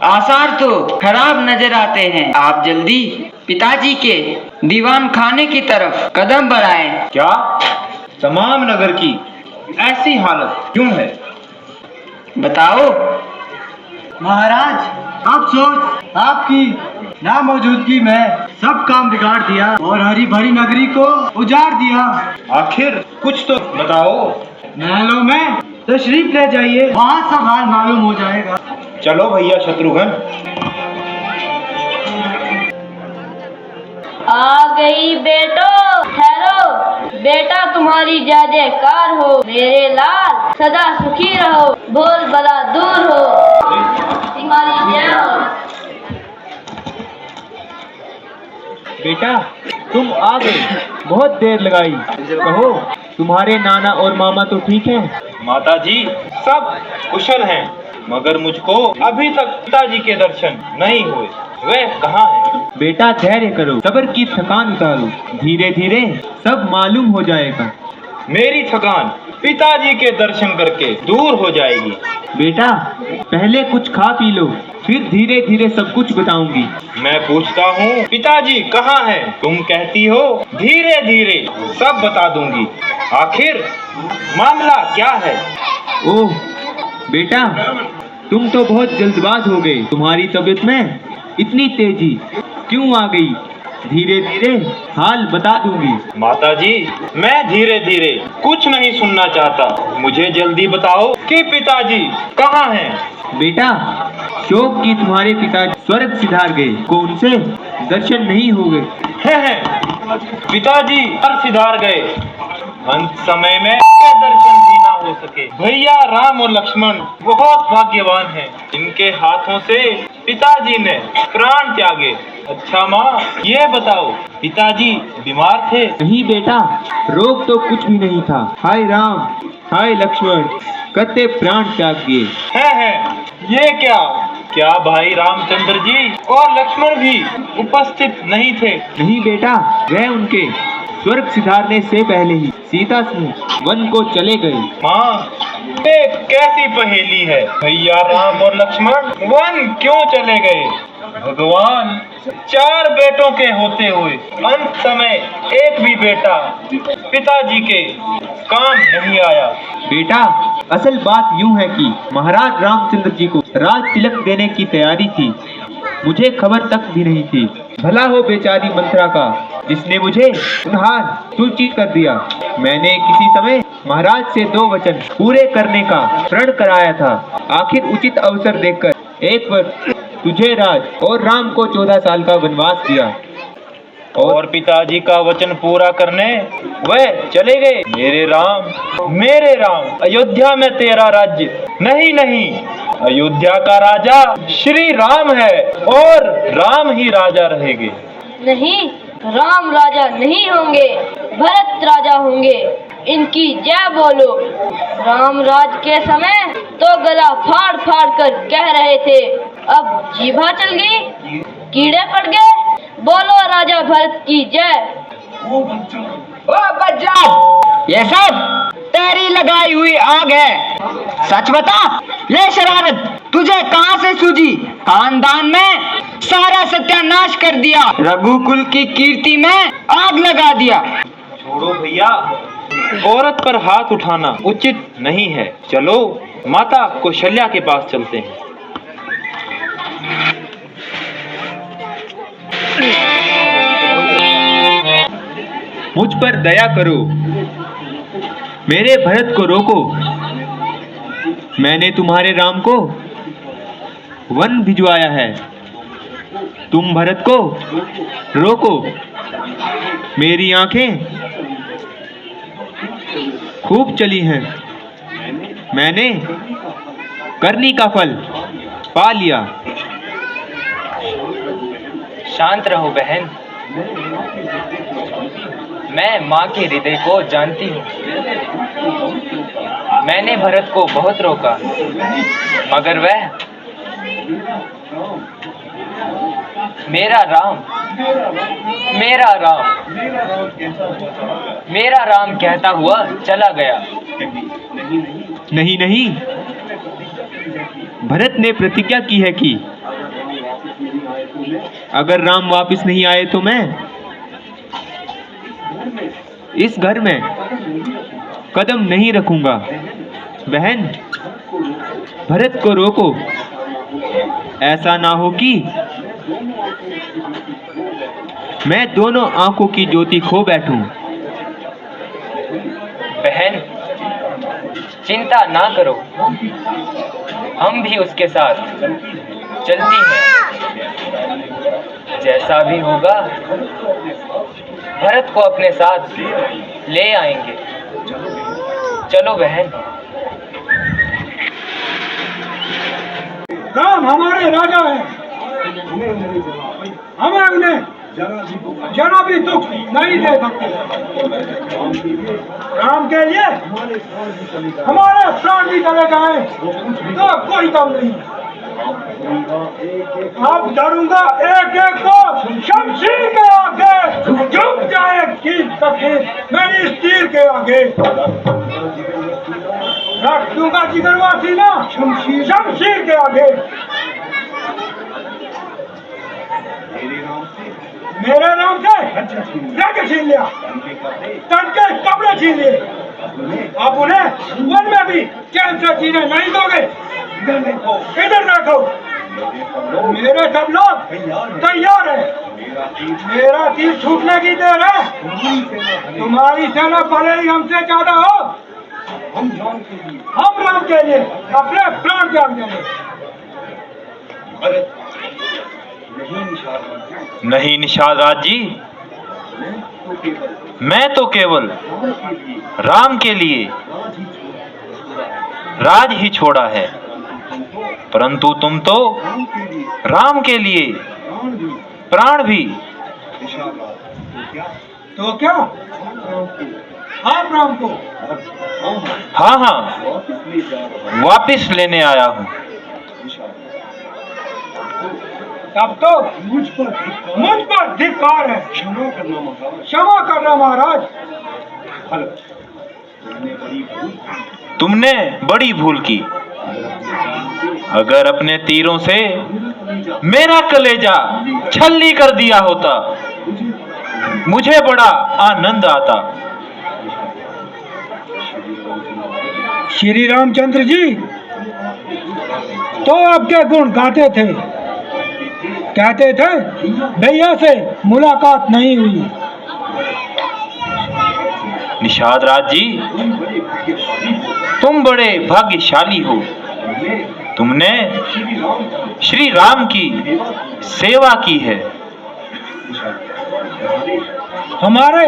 आसार तो खराब नजर आते हैं। आप जल्दी पिताजी के दीवान खाने की तरफ कदम बढ़ाएं। क्या तमाम नगर की ऐसी हालत क्यों है? बताओ। महाराज, अफसोस आपकी नामौजूदगी में सब काम बिगाड़ दिया और हरी भरी नगरी को उजाड़ दिया। आखिर कुछ तो बताओ। महलों में तशरीफ ले जाइए, वहाँ सब हाल मालूम हो जाएगा। चलो भैया शत्रुघ्न। आ गई बेटो, ठहरो। बेटा तुम्हारी जय जयकार हो, मेरे लाल सदा सुखी रहो, बोल बला दूर हो, तुम्हारी जय हो। बेटा तुम आ गए, बहुत देर लगाई। कहो तुम्हारे नाना और मामा तो ठीक हैं? माताजी सब कुशल हैं, मगर मुझको अभी तक पिताजी के दर्शन नहीं हुए। वे कहाँ हैं? बेटा धैर्य करो, सब्र की थकान उतारो, धीरे धीरे सब मालूम हो जाएगा। मेरी थकान पिताजी के दर्शन करके दूर हो जाएगी। बेटा पहले कुछ खा पी लो, फिर धीरे धीरे सब कुछ बताऊंगी। मैं पूछता हूँ पिताजी कहाँ हैं? तुम कहती हो धीरे धीरे सब बता दूंगी। आखिर मामला क्या है? ओह बेटा, तुम तो बहुत जल्दबाज हो गए। तुम्हारी तबीयत में इतनी तेजी क्यों आ गई? धीरे धीरे हाल बता दूंगी। माताजी मैं धीरे धीरे कुछ नहीं सुनना चाहता, मुझे जल्दी बताओ कि पिताजी कहाँ हैं? बेटा शोक की तुम्हारे पिता स्वर्ग सिधार गए, को उनसे दर्शन नहीं हो गए। पिताजी स्वर्ग सिधार गए, अंत समय में उनके दर्शन भी ना हो सके। भैया राम और लक्ष्मण बहुत भाग्यवान हैं, इनके हाथों से पिताजी ने प्राण त्यागे। अच्छा माँ ये बताओ पिताजी बीमार थे? नहीं बेटा, रोग तो कुछ भी नहीं था। हाय राम हाय लक्ष्मण कते प्राण त्याग दिए। है ये क्या भाई रामचंद्र जी और लक्ष्मण भी उपस्थित नहीं थे? नहीं बेटा, वह उनके स्वर्ग सिधारने से पहले ही सीता समेत वन को चले गए। माँ ये कैसी पहेली है? भैया राम और लक्ष्मण वन क्यों चले गए? भगवान, 4 बेटों के होते हुए अंत समय एक भी बेटा पिताजी के काम नहीं आया। बेटा असल बात यूं है कि महाराज रामचंद्र जी को राज तिलक देने की तैयारी थी, मुझे खबर तक भी नहीं थी। भला हो बेचारी मंत्रा का, जिसने मुझे उन्हार सूचित कर दिया। मैंने किसी समय महाराज से 2 वचन पूरे करने का प्रण कराया था। आखिर उचित अवसर देखकर एक वर्ष तुझे राज और राम को 14 साल का वनवास दिया। और पिताजी का वचन पूरा करने वह चले गए। मेरे राम, अयोध्या में तेरा राज्य नहीं, अयोध्या का राजा श्री राम है और राम ही राजा रहेंगे। नहीं, राम राजा नहीं होंगे, भरत राजा होंगे। इनकी जय बोलो। राम राज के समय तो गला फाड़ फाड़ कर कह रहे थे, अब जीभा चल गई, कीड़े पड़ गए। बोलो राजा भरत की जय। ओ बच्चा, ये सब तेरी लगाई हुई आग है। सच बता, ये शरारत तुझे कहाँ से सूझी? खानदान में सारा सत्यानाश कर दिया, रघुकुल की कीर्ति में आग लगा दिया। छोड़ो भैया, औरत पर हाथ उठाना उचित नहीं है। चलो माता कौशल्या के पास चलते हैं। मुझ पर दया करो, मेरे भरत को रोको। मैंने तुम्हारे राम को वन भिजवाया है, तुम भरत को रोको। मेरी आंखें खूब चली हैं, मैंने करनी का फल पा लिया। शांत रहो बहन, मैं माँ के हृदय को जानती हूँ। मैंने भरत को बहुत रोका, मगर वह मेरा राम कहता हुआ चला गया। नहीं, भरत ने प्रतिज्ञा की है कि अगर राम वापस नहीं आए तो मैं इस घर में कदम नहीं रखूंगा। बहन, भरत को रोको, ऐसा ना हो कि मैं दोनों आंखों की ज्योति खो बैठूं। बहन, चिंता ना करो, हम भी उसके साथ चलती हैं। जैसा भी होगा भरत को अपने साथ ले आएंगे। चलो बहन। राम हमारे राजा हैं, हमें उन्हें जरा भी दुख नहीं दे सकते। राम के लिए हमारे प्राण भी चले जाए तो कोई कम नहीं। अब डरूंगा एक एक को शमशीर के आगे, झुक जाए कील तकीर मेरी इस तीर के आगे। रख दूंगा जिगरवासी ना शमशीर के आगे। मेरे नाम से जग छीन लिया, तन के कपड़े छीन लिए, आप उन्हें वन में भी चैन से जीने नहीं दोगे। इधर देखो, मेरे सब लोग तैयार हैं। मेरा तीर छूटने की देर है। तुम्हारी सेना भले ही हमसे ज्यादा हो, हम राम के लिए अपने प्राण त्याग देंगे। नहीं निषाद राज जी, मैं तो केवल राम के लिए राज ही छोड़ा है, परंतु तुम तो राम के लिए प्राण भी। तो क्या आप राम को? हाँ हाँ, वापिस लेने आया हूँ। तब तो मुझ पर धिक्कार है। क्षमा करना महाराज। तुमने बड़ी भूल की। अगर अपने तीरों से मेरा कलेजा छलनी कर दिया होता, मुझे बड़ा आनंद आता। श्री रामचंद्र जी तो आपके गुण गाते थे, कहते थे भैया से मुलाकात नहीं हुई। निषाद राज जी, तुम बड़े भाग्यशाली हो। तुमने श्री राम की सेवा की है। हमारे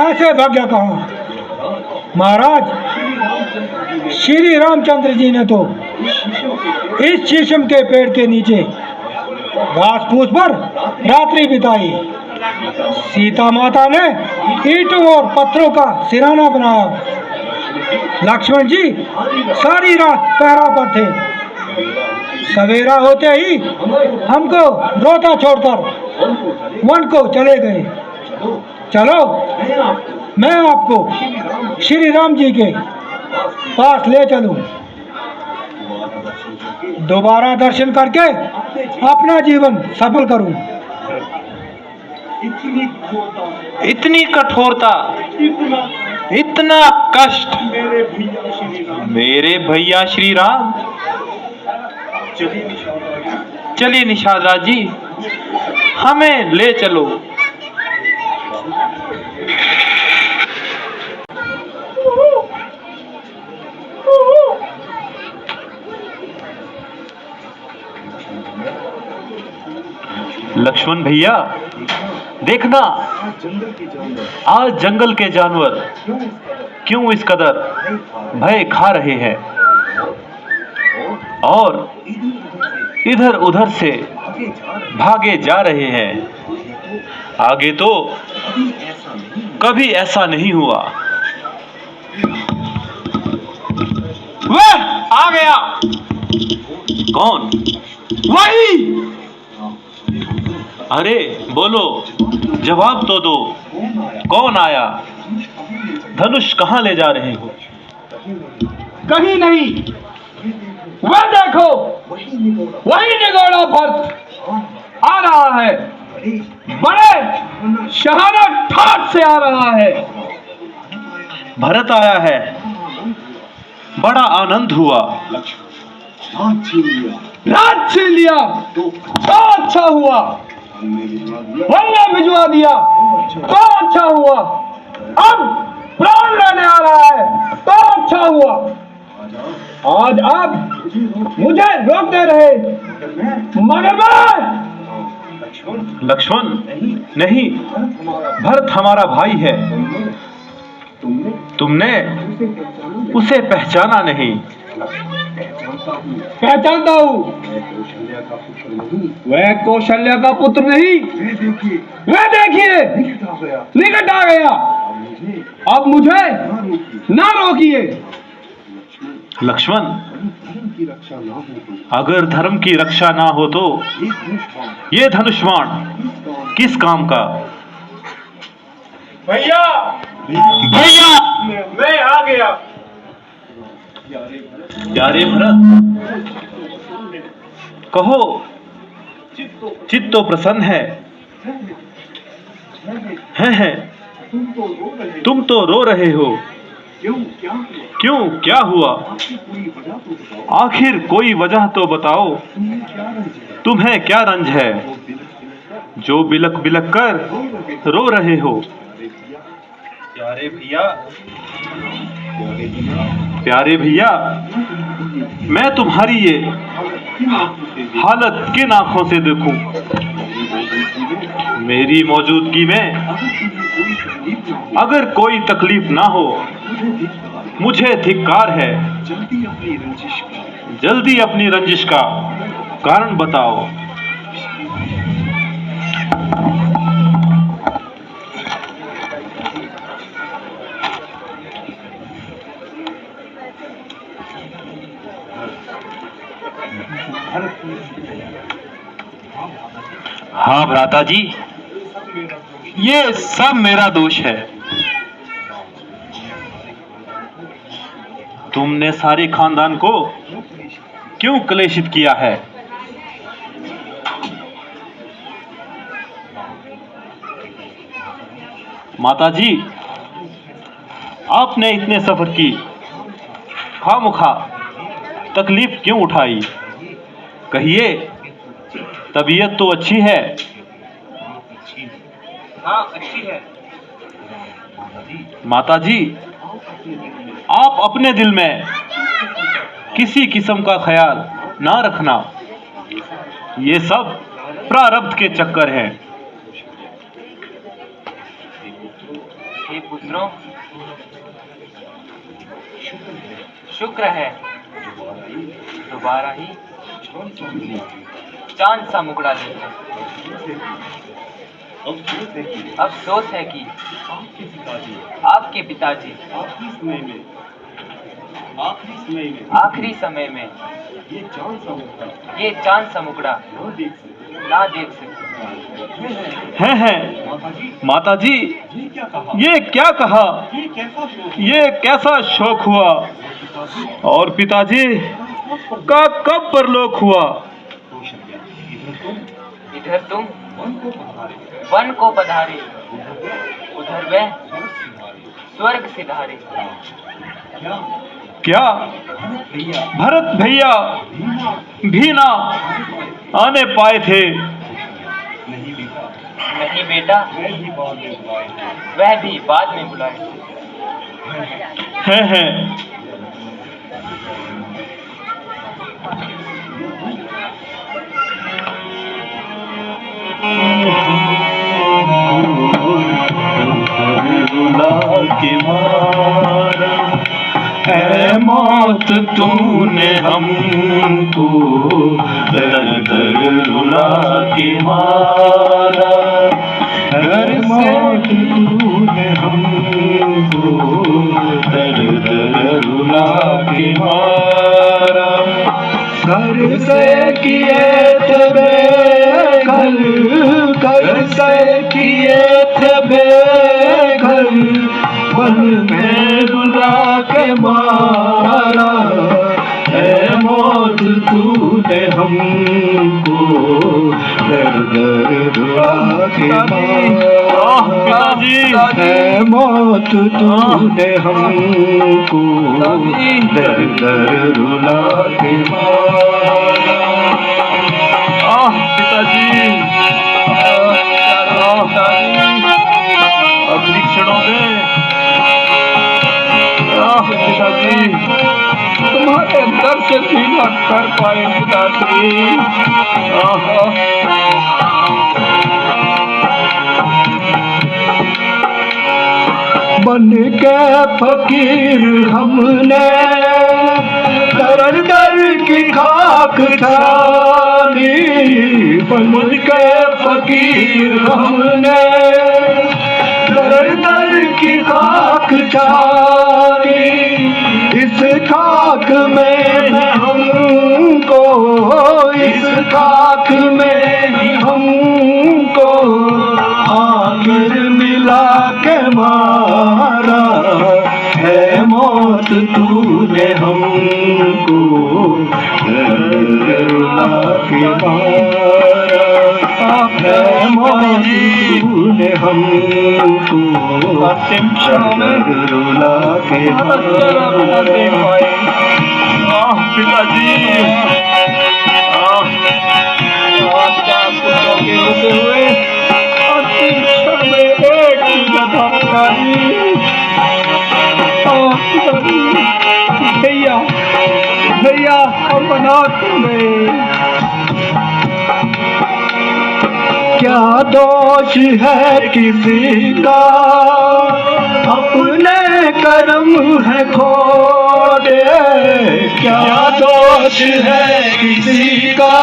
ऐसे भाग्य कहाँ महाराज। श्री रामचंद्र जी ने तो इस शीशम के पेड़ के नीचे घास फूस पर रात्रि बिताई। सीता माता ने ईंटों और पत्थरों का सिराना बनाया। लक्ष्मण जी सारी रात पहरा पर थे। सवेरा होते ही हमको रोता छोड़कर वन को चले गए। चलो मैं आपको श्री राम जी के पास ले चलूं, दोबारा दर्शन करके अपना जीवन सफल करूं। इतनी कठोरता, इतना कष्ट मेरे भैया श्री राम। चलिए निषाद राज जी, हमें ले चलो। लक्ष्मण भैया, देखना आज जंगल के जानवर क्यों इस कदर भय खा रहे हैं और इधर उधर से भागे जा रहे हैं। आगे तो कभी ऐसा नहीं हुआ। वह आ गया। कौन? वही। अरे बोलो, जवाब तो दो, कौन आया? धनुष कहाँ ले जा रहे हो? कहीं नहीं, वह देखो, वही निगोड़ा राजा भरत आ रहा है, बड़े शहानत ठाट से आ रहा है। भरत आया है, बड़ा आनंद हुआ। राज छीन लिया तो अच्छा हुआ, वरना भिजवा दिया तो अच्छा हुआ, अब प्राण लेने आ रहा है तो अच्छा हुआ। आज आप मुझे रोकते रहे, मगर मैं लक्ष्मण नहीं, भरत हमारा भाई है। तुमने उसे पहचाना नहीं। पहचानता हूँ, वह कौशल्या का पुत्र नहीं। वह देखिए निकट आ गया, अब मुझे ना रोकिए। लक्ष्मण, अगर धर्म की रक्षा ना हो तो ये धनुष बाण किस काम का? भैया भैया मैं आ गया। प्यारे भरत, कहो, चित्त तो प्रसन्न है। हैं, तुम तो रो रहे हो। क्यों, क्या हुआ? आखिर कोई वजह तो बताओ। तुम्हें क्या रंज है जो बिलक बिलक कर रो रहे हो? प्यारे भैया, मैं तुम्हारी ये हालत किन आंखों से देखूं? मेरी मौजूदगी में अगर कोई तकलीफ ना हो, मुझे धिक्कार है। जल्दी अपनी रंजिश का कारण बताओ। हाँ भ्राता जी, ये सब मेरा दोष है। तुमने सारे खानदान को क्यों क्लेशित किया है? माताजी, आपने इतने सफर की खामखा तकलीफ क्यों उठाई? कहिए, तबीयत तो अच्छी है? हाँ, अच्छी है। माताजी, आप अपने दिल में किसी किस्म का ख्याल ना रखना। ये सब प्रारब्ध के चक्कर हैं। हे पुत्रों, शुक्र है दोबारा ही चांद सा मुकुड़ा लेते। अफसोस है कि आपके पिताजी आखिरी समय में ये चांद सा मुकुड़ा ना देख सके। हैं माताजी, ये क्या कहा? ये कैसा शौक हुआ? और पिताजी का कब परलोक हुआ? इधर तुम वन को पधारे, उधर वह स्वर्ग सिधारे। क्या भरत भैया भी ना आने पाए थे? नहीं बेटा, वह भी बाद में बुलाए। हैं के मारा है मौत, तूने हमको दर दर रुला के मारा। है मौत, तूने हमको दर दर रुला के मारा। घर से किए थे बेघर, घर से किए थे बेघर, पल में रुला के मारा। है मौत, तूने हमको पिताजी है मौत तूने हमको दर दर रुला के मारा। पिताजी अगली क्षणों में पिताजी तुम्हारे दर्शन भी न कर पाए पिताश्री। बन के फकीर हमने दर दर की खाक ठानी। बन के फकीर हमने दर दर की खाक ठानी। इस खाक में हमको, इस खाक में हमको आखिर मिला के मारा। है मौत तूने हमको रुला के मारा। है मौत तूने हमको रुला के मारा। पिताजी होते हुए अंतिम क्षण में एक चीज़ था पिताजी। भैया भैया अपना तुम्हें क्या दोष है किसी का, अपने कर्म है खोटे। क्या दोष है किसी का,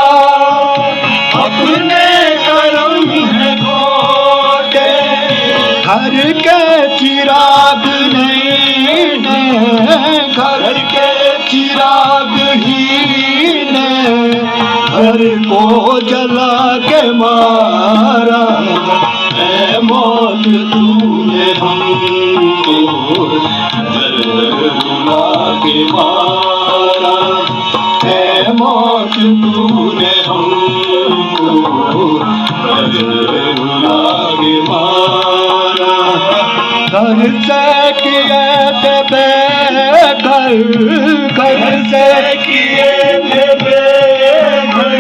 अपने कर्म है खोटे। घर के चिराग नहीं ने, घर के चिराग ही ने घर को जला के मारा। है मौत तूने हमको रुला के मारा। है मौत तूने हमको रुला के मारा। घर से किए थे बेघर, घर से किए थे बेघर,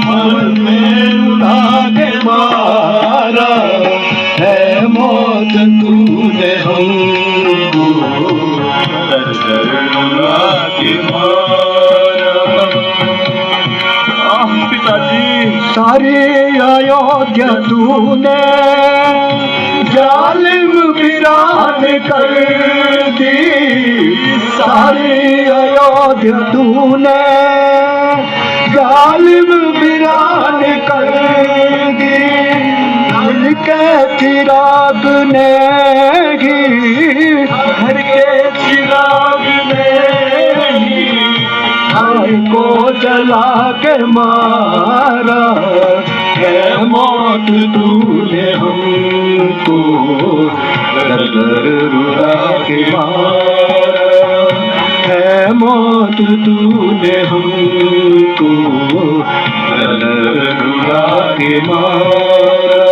मन में रुला के मारा। है मौत तूने हमको रुला के मारा। पिताजी सारी अयोध्या तूने जालिम वीरान कर दी। सारी अयोध्या तूने जालिम वीरान कर दी। घर के चिराग ने ही, घर के चिराग ने ही घर को जला के मारा। है मौत तूने हमको दर दर रुला के मारा। है मौत तूने हमको दर दर रुला के मारा।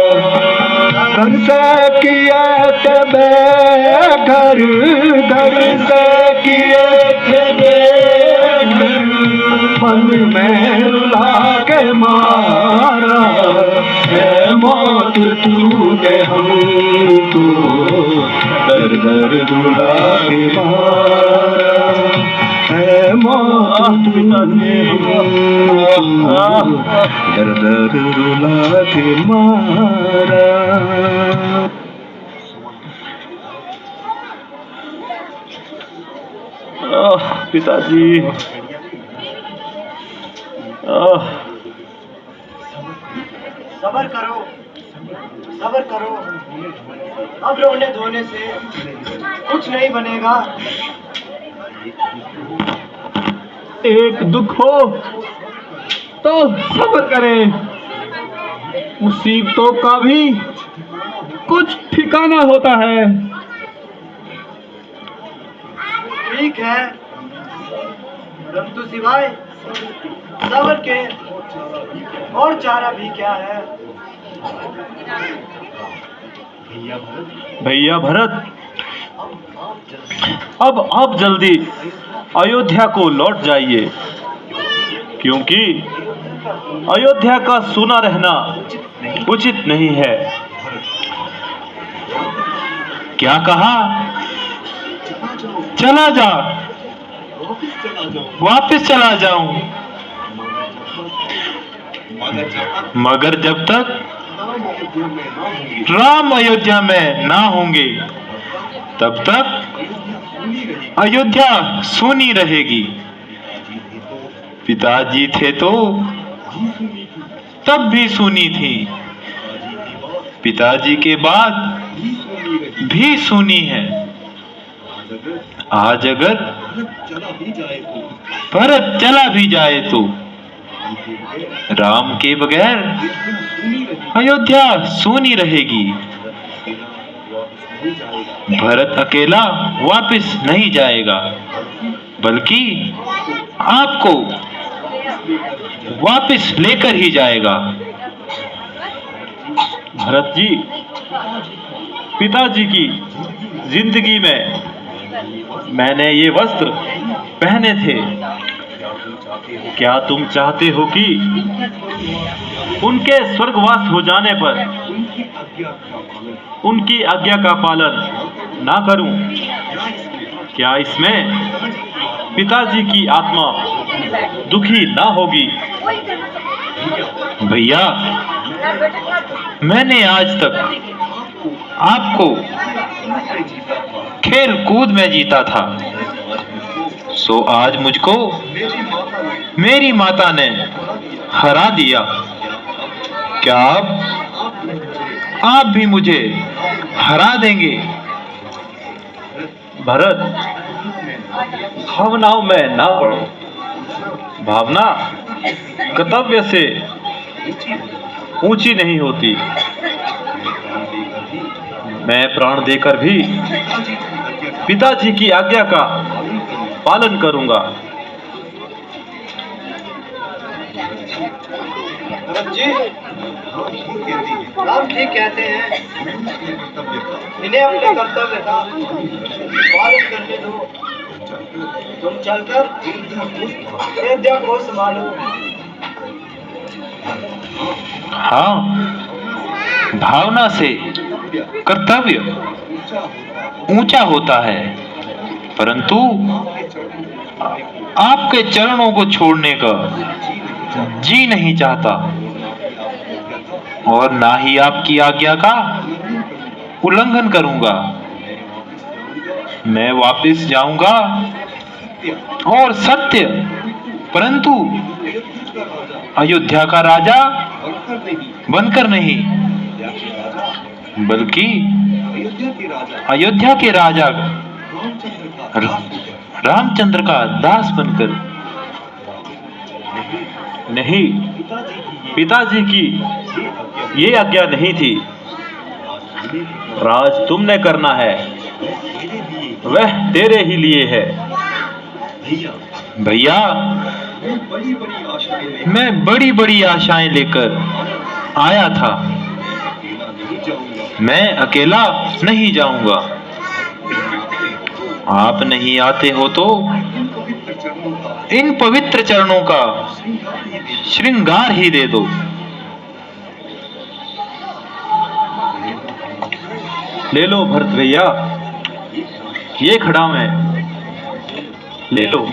घर से किए थे बेघर, घर से किए थे बेघर, मन में रुला के मारा। है मौत तूने हमको दर दर रुला के मारा। है मौत तूने हमको दर दर रुला के मारा। पिताजी सब्र करो, सब्र करो। अब रोने धोने से कुछ नहीं बनेगा। एक दुख हो तो सब्र करें, मुसीबतों का भी कुछ ठिकाना होता है। ठीक है, परंतु सिवाय सब्र के और चारा भी क्या है। भैया भरत, अब आप जल्दी अयोध्या को लौट जाइए, क्योंकि अयोध्या का सूना रहना उचित नहीं है। क्या कहा? चला जा, वापस चला जाऊं, मगर जब तक राम अयोध्या में ना होंगे तब तक अयोध्या सूनी रहेगी। पिताजी थे तो तब भी सूनी थी, पिताजी के बाद भी सूनी है। आज अगर भरत चला भी जाए तो राम के बगैर अयोध्या सूनी रहेगी। भरत अकेला वापस नहीं जाएगा, बल्कि आपको वापस लेकर ही जाएगा। भरत जी, पिताजी की जिंदगी में मैंने ये वस्त्र पहने थे। क्या तुम चाहते हो कि उनके स्वर्गवास हो जाने पर उनकी आज्ञा का पालन ना करूं? क्या इसमें पिताजी की आत्मा दुखी ना होगी? भैया, मैंने आज तक आपको खेल कूद में जीता था, सो आज मुझको मेरी माता ने हरा दिया। क्या आप भी मुझे हरा देंगे? भरत, भावनाओं में ना पड़ो। भावना कर्तव्य से ऊंची नहीं होती। मैं प्राण देकर भी पिताजी की आज्ञा का पालन करूंगा। भरत जी, राम ठीक कहते हैं, इन्हें अपने कर्तव्य का पालन करने दो। तुम चलकर अयोध्या को संभालो। हाँ, भावना से कर्तव्य ऊंचा होता है, परंतु आपके चरणों को छोड़ने का जी नहीं चाहता, और ना ही आपकी आज्ञा का उल्लंघन करूंगा। मैं वापस जाऊंगा और सत्य, परंतु अयोध्या का राजा बनकर नहीं, बल्कि अयोध्या के राजा रामचंद्र का दास बनकर। नहीं, पिताजी की ये आज्ञा नहीं थी। राज तुमने करना है, वह तेरे ही लिए है। भैया, मैं बड़ी बड़ी आशाएं लेकर आया था। मैं अकेला नहीं जाऊंगा। आप नहीं आते हो तो इन पवित्र चरणों का श्रृंगार ही दे दो। ले लो भरत भैया, ये खड़ा मैं, ले लो।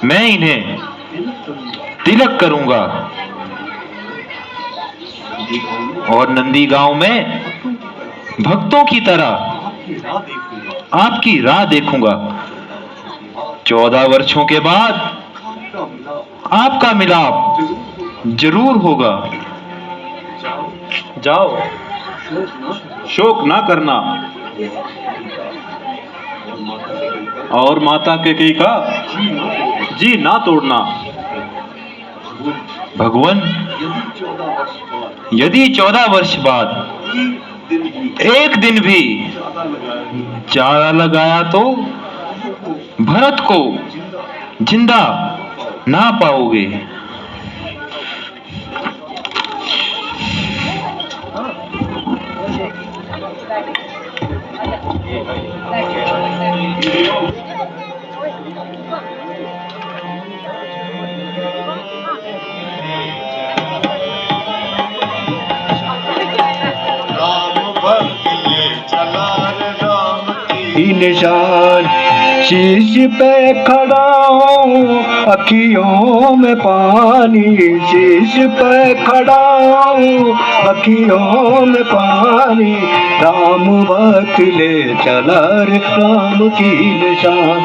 मैं इन्हें तिलक करूंगा और नंदी गांव में भक्तों की तरह आपकी राह देखूंगा। 14 वर्षों के बाद आपका मिलाप जरूर होगा। जाओ, शोक ना करना और माता कैकेयी का जी ना तोड़ना। भगवान, यदि 14 वर्ष बाद एक दिन भी ज्यादा लगाया तो भरत को जिंदा ना पाओगे। निशान शीश पे खड़ा हूँ, अखियों में पानी, शीश पे खड़ा हूँ, अखियों में पानी। राम वक्त ले चला रे राम की निशान,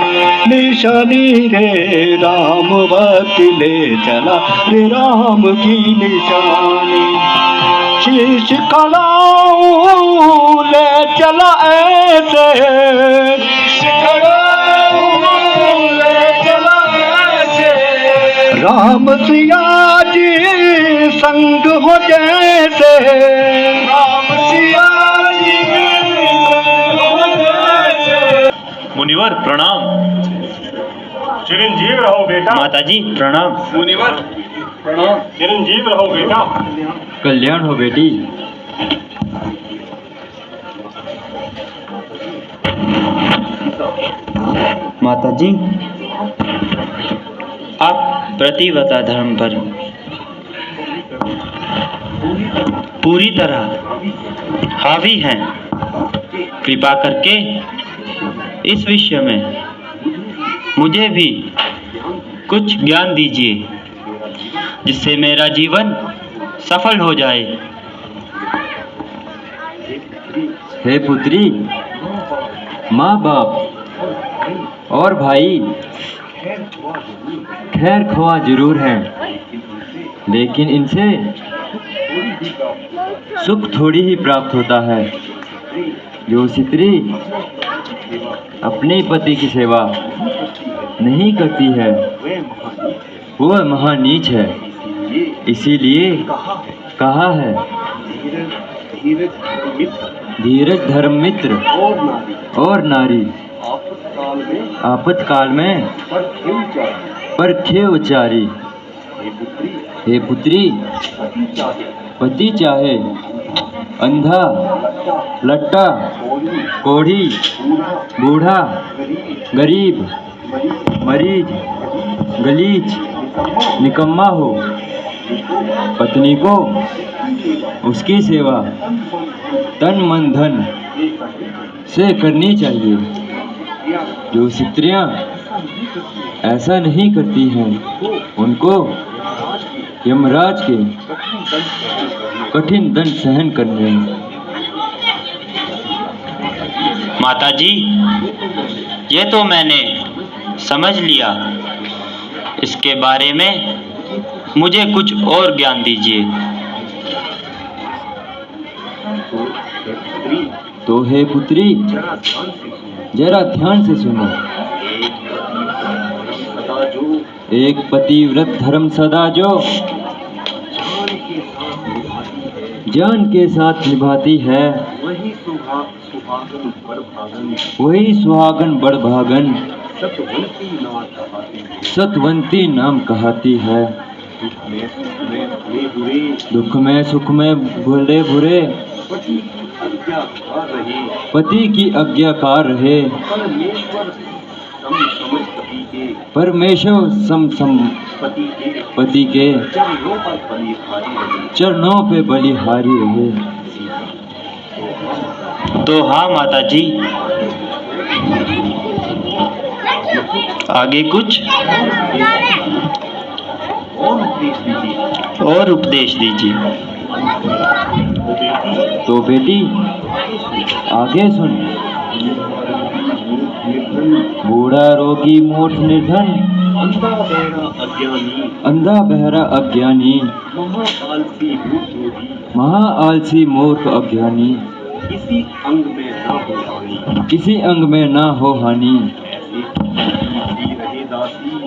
निशानी रे राम वक्त ले चला रे राम की निशानी। शीश खड़ा हूँ ले चला ऐसे, राम सिया जी संग हो जैसे, राम सिया जी संग हो जैसे। मुनिवर प्रणाम। चिरंजीव रहो बेटा। माताजी प्रणाम। मुनिवर प्रणाम। चिरंजीव रहो बेटा। कल्याण हो बेटी। माताजी, आप प्रतिव्रता धर्म पर पूरी तरह हावी हैं। कृपा करके इस विषय में मुझे भी कुछ ज्ञान दीजिए, जिससे मेरा जीवन सफल हो जाए। हे पुत्री, माँ बाप और भाई खैर ख्वाह जरूर हैं, लेकिन इनसे सुख थोड़ी ही प्राप्त होता है। जो स्त्री अपने पति की सेवा नहीं करती है वह महानीच है। इसीलिए कहा है, धीरज धर्म मित्र और नारी आपतकाल में परखे उचारी। हे पुत्री, पति चाहे अंधा, लट्टा, कोढ़ी, बूढ़ा, गरीब, मरीज, गलीच, निकम्मा हो, पत्नी को उसकी सेवा तन मन धन से करनी चाहिए। जो स्त्रियां ऐसा नहीं करती हैं, उनको यमराज के कठिन दंड सहन करने। माताजी, ये तो मैंने समझ लिया। इसके बारे में मुझे कुछ और ज्ञान दीजिए। तो हे पुत्री, जरा ध्यान से सुनो। एक पतिव्रत धर्म सदा जो जान के साथ निभाती है, वही सुहागन बड़ भागन सतवंती नाम कहती है। दुख में सुख में भले बुरे पति की आज्ञाकार रहे। परमेश्वर सम पति के चरणों पे बलिहारी रहे। तो हाँ माताजी, आगे कुछ और उपदेश दीजिए। तो बेटी आगे सुन। बूढ़ा रोगी मूठ निर्धन, अंधा बहरा अज्ञानी, महा आलसी मूर्ख अज्ञानी, किसी अंग में ना हो हानि।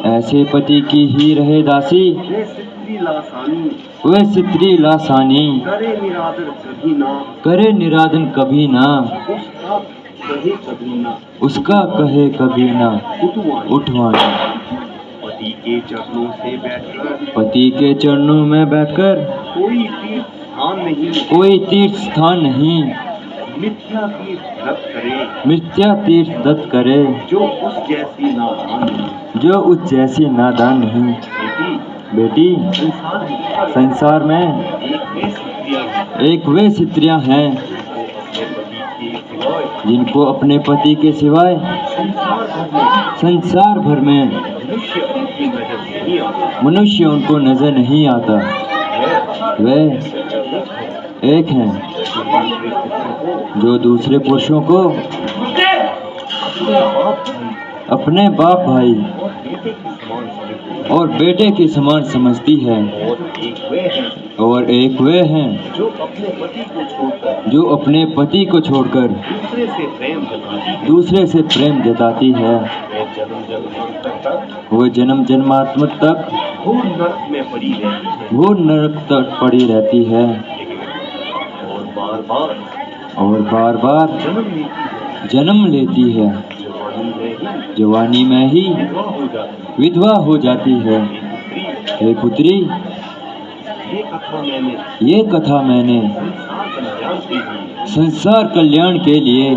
ऐसे पति की ही रहे दासी, वे स्त्री लासानी, करे निरादन कभी ना, उसका कहे कभी ना उठवाना। पति के चरणों से बैठकर पति के चरणों में बैठकर कोई तीर्थ स्थान नहीं मिथ्या तीर्थ दत्त करे, मिथ्या तीर्थ दत्त करे जो उस जैसी नादान नहीं। जो उस जैसी नादान नहीं। बेटी, संसार में एक वे स्त्रियां हैं जिनको अपने पति के सिवाय संसार भर में मनुष्य उनको नजर नहीं आता। वे एक हैं जो दूसरे पुरुषों को अपने बाप भाई और बेटे के समान समझती है। और एक वे हैं जो अपने पति को छोड़कर दूसरे से प्रेम जताती है। वो जन्म जन्मात्मक तक वो नरक तक पड़ी रहती है और बार बार जन्म लेती है। जवानी में ही विधवा हो जाती है। हे पुत्री, ये कथा मैंने संसार कल्याण के लिए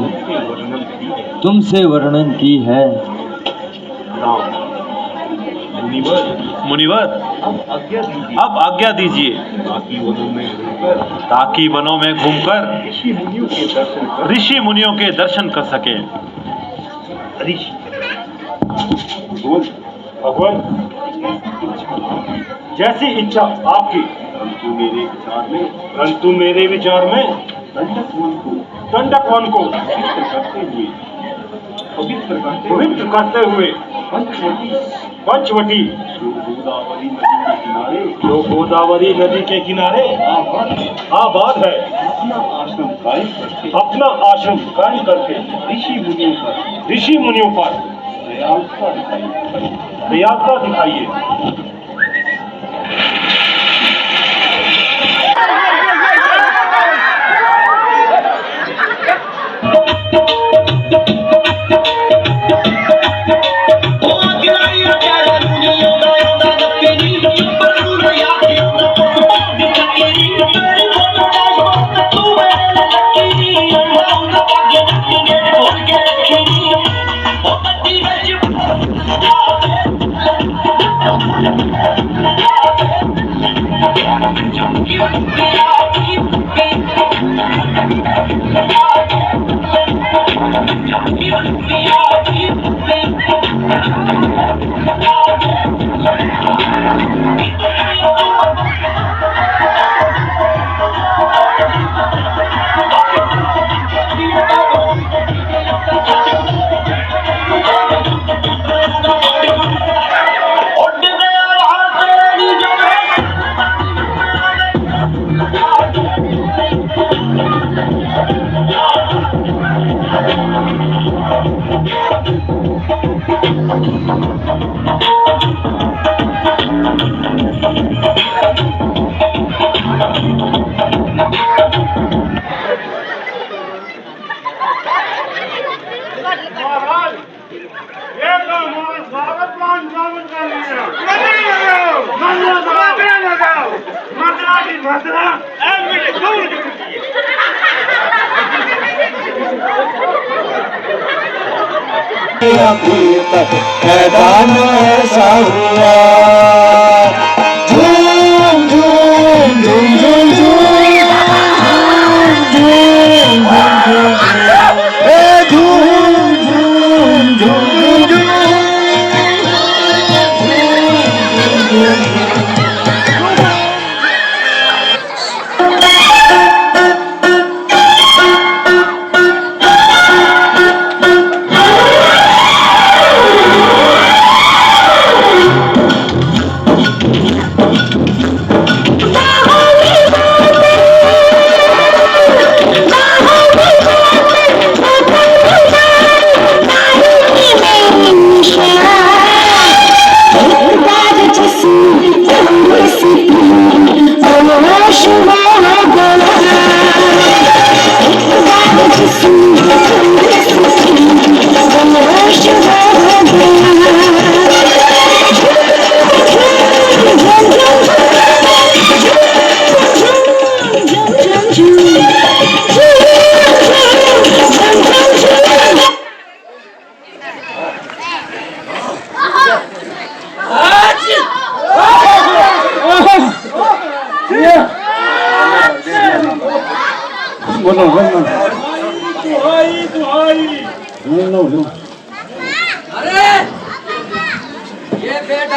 तुमसे वर्णन की है। मुनिवर, अब आज्ञा दीजिए ताकि वनों में घूमकर ऋषि मुनियों के दर्शन कर सके। भगवान, जैसी इच्छा आपकी, परंतु मेरे विचार में दंडक वन को पवित्र करते हुए पंचवटी जो गोदावरी नदी के किनारे आबाद है, अपना आश्रम कायम करके ऋषि मुनियों पर दयालुता दिखाइए। मैदान ऐसा हुआ, झूम झूम झूम झूम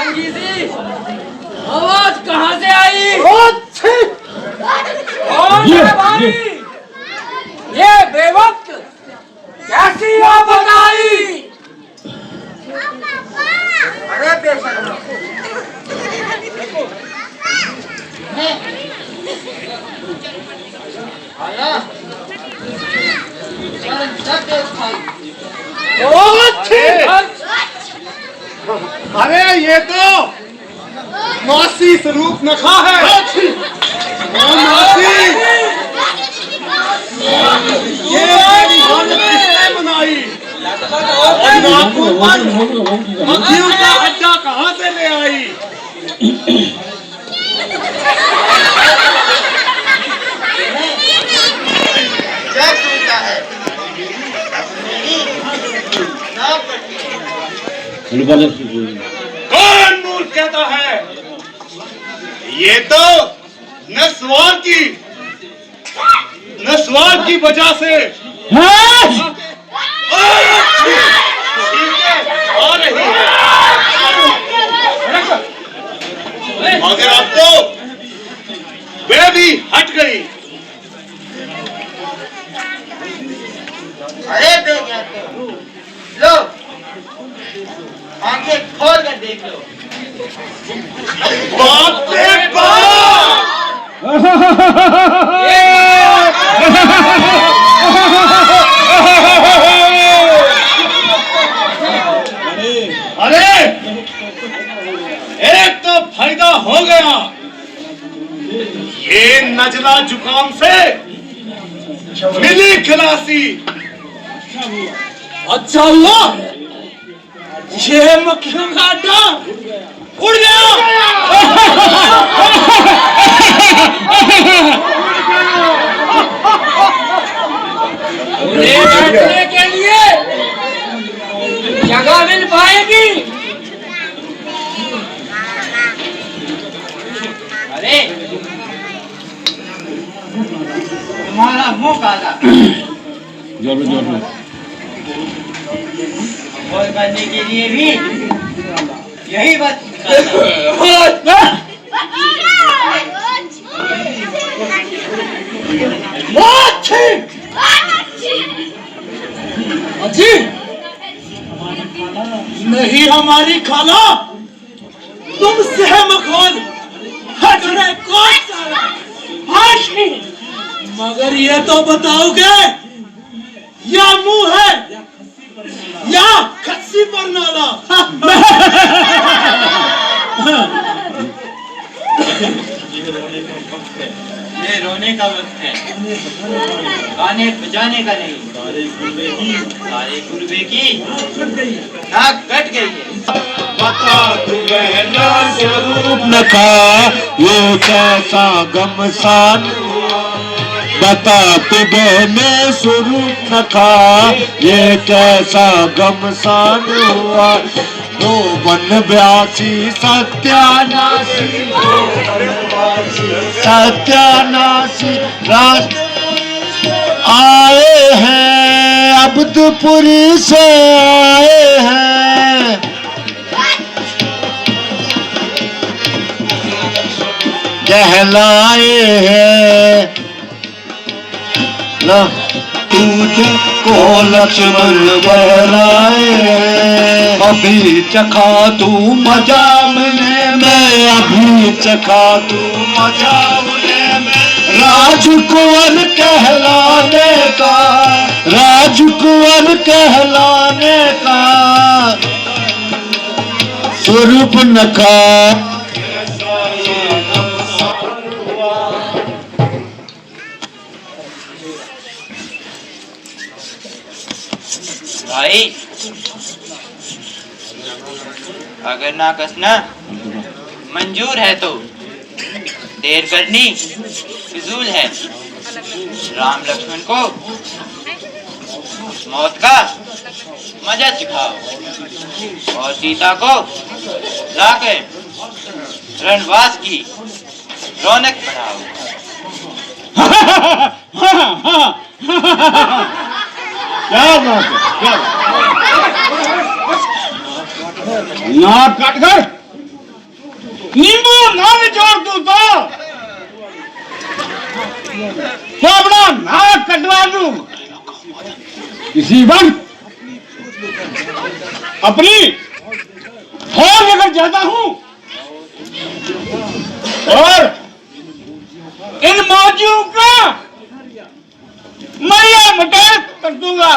बजरंगी जी, आवाज कहाँ से आई? कौन है भाई? ये बेवक्त कैसी आफत आई? अरे बेशर्म, अरे ये तो मासी स्वरूप नखा है। मासी, ये मेरी हालत किसने बनाई? मक्खियों का अड्डा कहाँ से ले आई? क्या सुनता है? कौन मूर्ख कहता है? ये तो नस्वार की वजह से आ रही है। मगर अब तो वे भी हट गई। अरे लो, आंखें खोल कर देख लो। बाप रे बाप! अरे एक तो फायदा हो गया। ये नजला जुकाम से मिली खलासी। अच्छा हुआ ये मक्खियों का अड्डा उड़ गया। बैठने के लिए जगह मिल पाएगी? अरे तुम्हारा मुंह काला, और करने के लिए भी यही बात। अजी नहीं हमारी खाला, तुम सहमखोल हटने कौन सा? मगर ये तो बताओगे या मुंह है या खस्सी पर नाला? ये रोने का वक्त है, गाने बजाने का नहीं। सारे गुरबे की नाक कट गई है। बता तुम्हें ना स्वरूप नखा ये कैसा गमसान। बता तुम्हें मैं स्वरूप नखा ये कैसा गमसान हुआ। दो वन ब्यासी सत्यानाशी, सत्यानाशी राज आए हैं, अब्दपुरी से आए हैं। कहलाए हैं ना तुझको लक्ष्मण बहराए। अभी चखा तू मजा मिले में, अभी चखा तू मजा मिले में। राजकुंवर कहलाने का, राजकुंवर कहलाने का स्वरूप नखा। भाई अगर ना कसना मंजूर है तो देर करनी फिजूल है। राम लक्ष्मण को मौत का मजा चखाओ और सीता को लाकर रणवास की रौनक बढ़ाओ। क्या बात है, क्या नाक काट गए। ना निचोड़ दूं तो अपना नाक कटवा दूं। इसी वक्त अपनी फौज लेकर जाता हूं और इन मौजियों का मरिया मटेर कर दूंगा।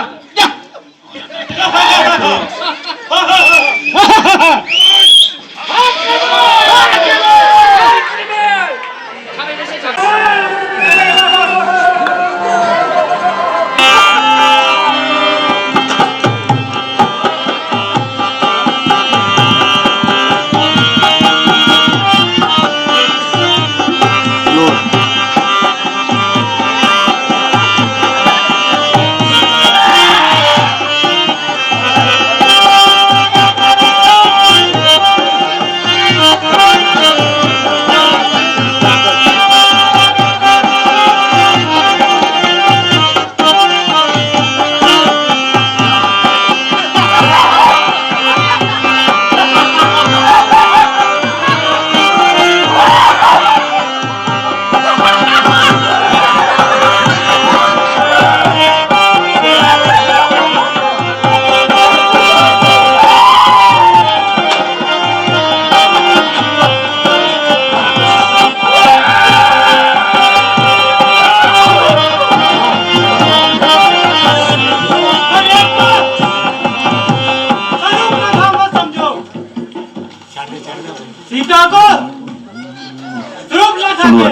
सीता को स्वरूप लगा के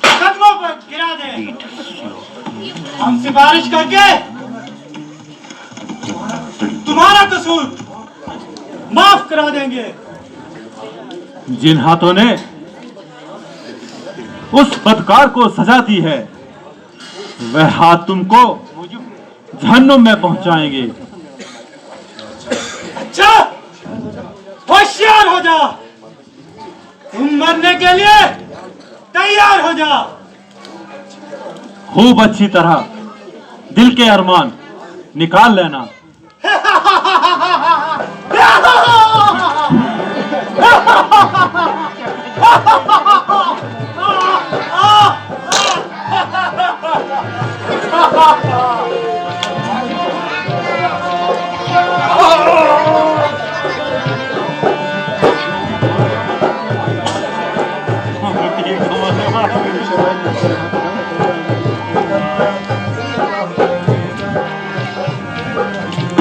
कदमों पर गिरा दे। हम सिफारिश करके तुम्हारा कसूर माफ करा देंगे। जिन हाथों ने उस बदकार को सजा दी है वह हाथ तुमको जहन्नुम में पहुंचाएंगे। अच्छा होशियार हो जा, तुम मरने के लिए तैयार हो जा। खूब अच्छी तरह दिल के अरमान निकाल लेना।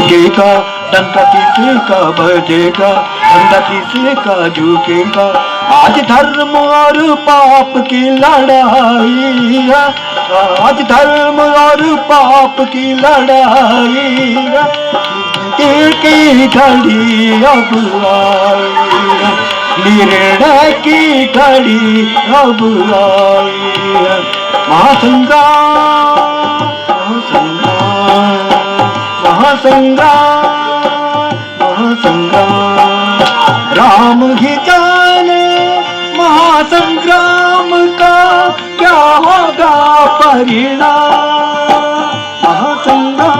झुकेगा डंका किसी का बजेगा, डंका किसी का झुकेगा। आज धर्म और पाप की लड़ाई है, आज धर्म और पाप की लड़ाई है। एक ही घड़ी अब आई है, निर्णय की घड़ी अब आई है। महासंग्राम महासंग्राम महासंग्राम, राम ही जाने महासंग्राम का क्या होगा परिणाम। महासंग्राम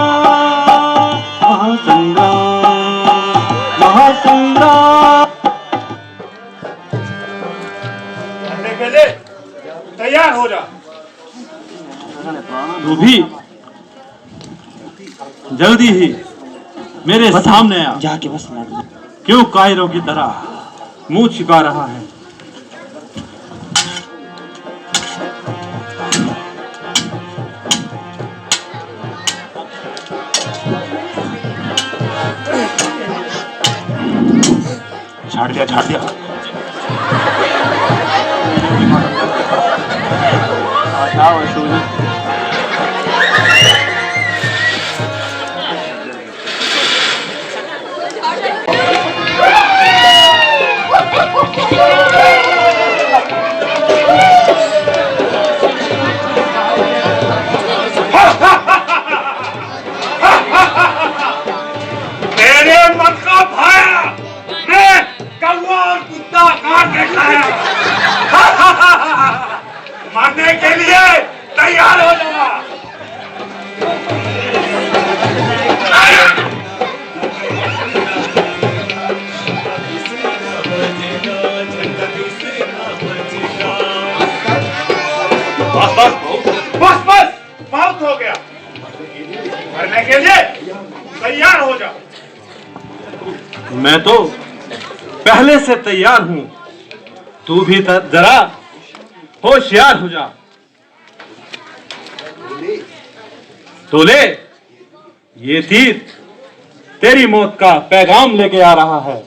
महासंग्राम महासंग्राम। लड़ने के लिए तैयार हो जा। तू भी जल्दी ही मेरे सामने आ। जाके बस क्यों कायरों की तरह मुंह छिपा रहा है? झाड़ दिया झाड़ दिया। तेरे मन का भाया मैं कौवा और कुत्ता काट के खाया। मरने के लिए तैयार हो मैं तो पहले से तैयार हूं, तू भी जरा होशियार हो जा। तो ले, ये तीर तेरी मौत का पैगाम लेके आ रहा है।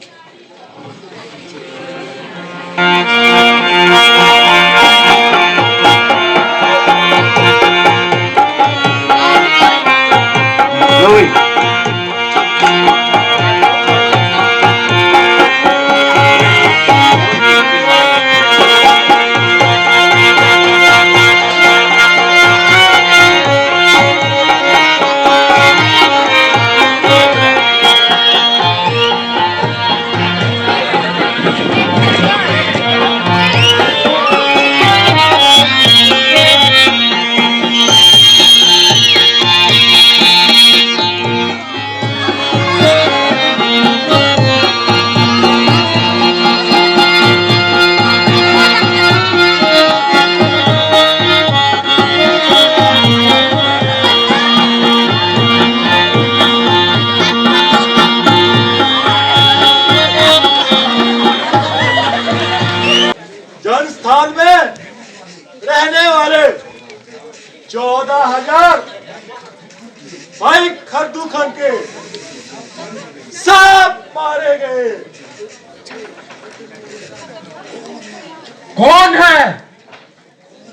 जनस्थान में रहने वाले 14,000 भाई खरदू खान के सब मारे गए। कौन है